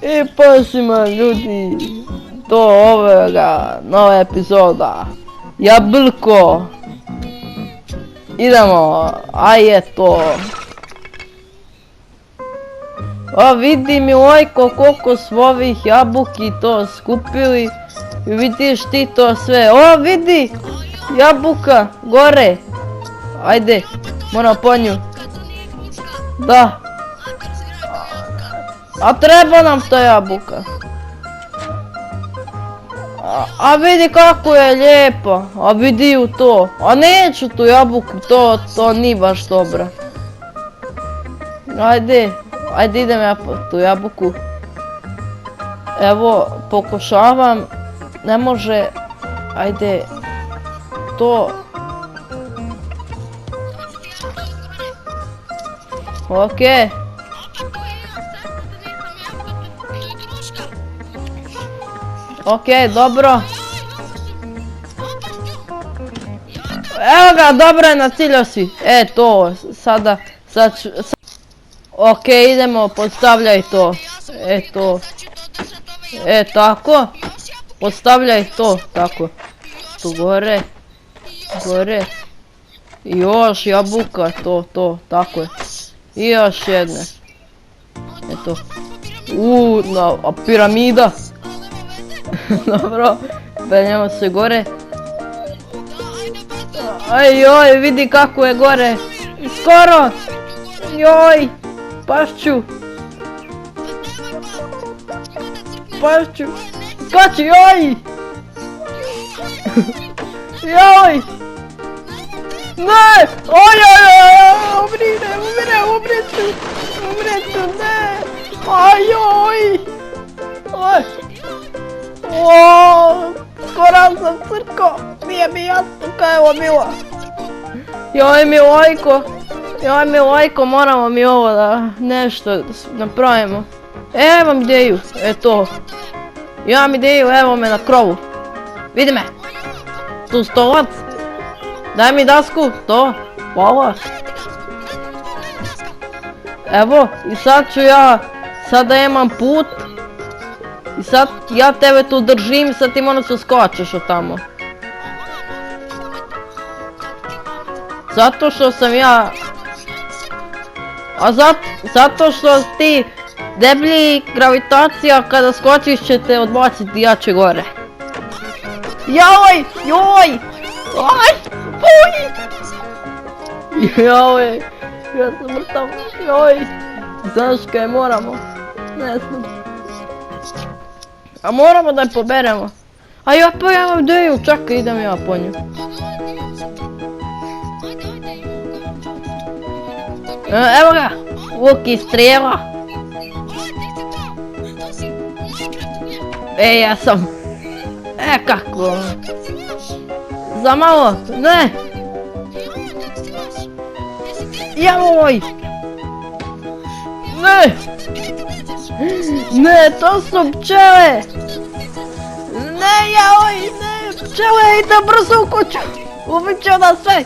I počnimo ljudi do ovoga nova epizoda. Jablko. Idemo, a je to. O vidi mi Ojko koliko smo ovih jabuki to skupili. I vidiš ti to sve. O vidi jabuka gore. Ajde, moram po nju. Da. A treba nam ta jabuka. A vidi kako je lijepa. A vidi ju to. A neću tu jabuku, to nije baš dobro. Ajde idem ja po tu jabuku. Evo, pokušavam. Ne može. Ajde. To. Okej. Okej, dobro. Evo ga, dobro je naciljao si. To, sada, okej, idemo, postavljaj to. To. Tako. Postavljaj to, tako. Tu gore. Gore. I još jabuka, to, tako je. I još jedne. Eto. Piramida. Dobro, penjamo se gore. Joj, vidi kako je gore. Skoro. Joj, pašću. Skači, joj. Joj. Ne, umriću, ne. Joj. Skoro sam crko, nije mi jasno kaj je ovo bilo. Joj Milojko, moramo mi ovo da nešto napravimo. Evo mi ideju, to. Imam ideju, evo me na krovu. Vidi me. Tu stolac. Daj mi dasku, to. Hvala. Evo, i sad ću ja, sada imam put. I sad ja tebe tu držim i sad ti moraš da skočeš od tamo. Zato što sam ja... zato što ti deblji gravitacija kada skočiš će te odbaciti jače gore. Joj! Ja sam mrtav. Znaš kaj moramo? Ne znam. A moramo da je poberemo. A ja pa imam ideju, čekaj idem ja po nju. Evo ga, luk i strijela. Ja sam. Kako? Za malo, ne. Joj. Ne. Ne, to su pčele! Ne, pčele, ide brzo u kuću! Ubit će nas sve!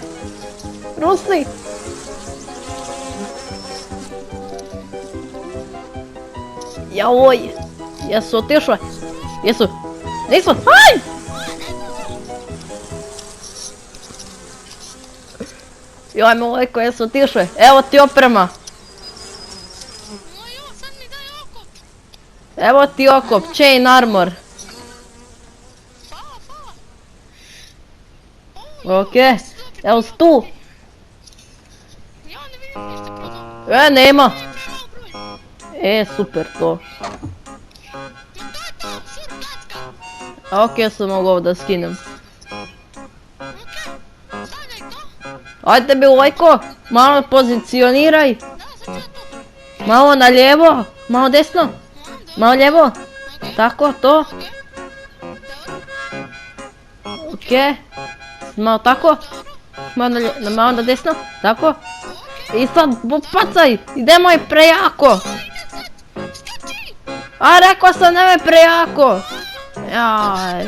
Rusi! Jesu otišle? Jesu? Nisu? Aj! Milojko, jesu otišle? Evo ti oprema! Evo ti okop, chain armor. Okej, evo tu. Nema. Super to. Okej, sam mogu ovo da skinem. Ajde Milojko, malo pozicioniraj. Malo na lijevo, malo desno. Malo lijevo, tako, to. Okej, malo tako, malo na desno, tako. I sad pacaj, idemo prejako. A rekao sam nemoj prejako. Jaj.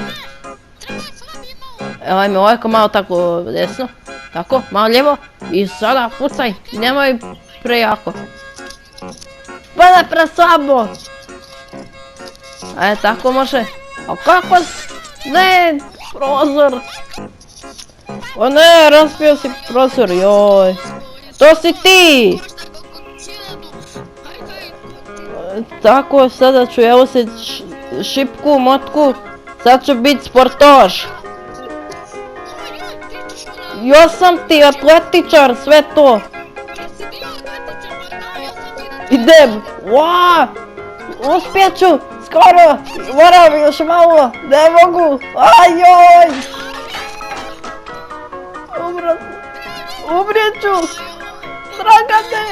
Evo mi ovako malo tako desno. Tako, malo lijevo. I sada pucaj, nemoj prejako. Pane preslabo! Tako može. A kako? Ne, prozor. O ne, raspio si prozor, joj. To si ti! Tako, sada ću, evo se šipku, motku. Sad ću bit sportoš. Ja sam ti atletičar, sve to. Idem, uspjet ću, skoro, moram još malo, ne mogu, ajoj. Umrijet ću, Dragane,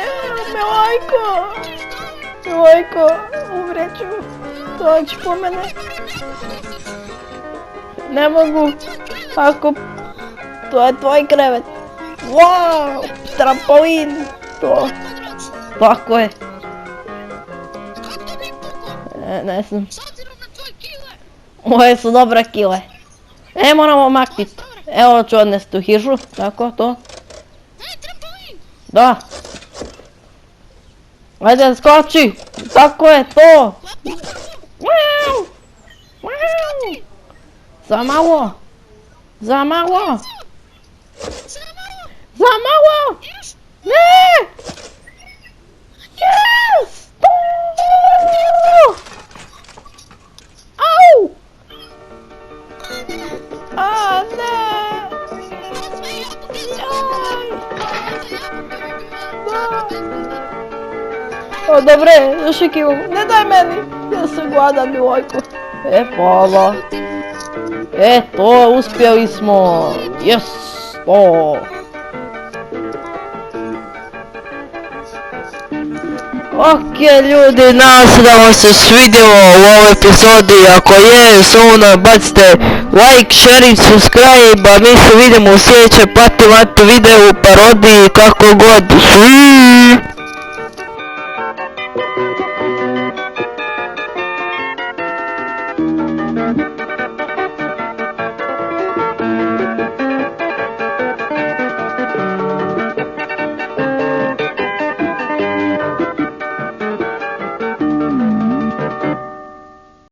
milojko, umrijet ću, dođi po mene. Ne mogu, ako, to je tvoj krevet, wow, trampolin, to, tako je. Ne znam. Ove su dobre kile. Moramo maknit. Evo ću odnesti u hižu, tako to. Da. Ajde skoči, tako je to. Za malo. Ne! Yes! Au! A ne! O, dobre, još je kilu. Ne daj meni! Ja sam gladan, milojko. Hvala. To, uspjeli smo. Yes! To! Ok ljudi, nadam se da vam se svidjelo u ovoj epizodi, ako je, slobodno bacite like, share i subscribe, a mi se vidimo u sljedećoj pati videu, parodiji, kako god.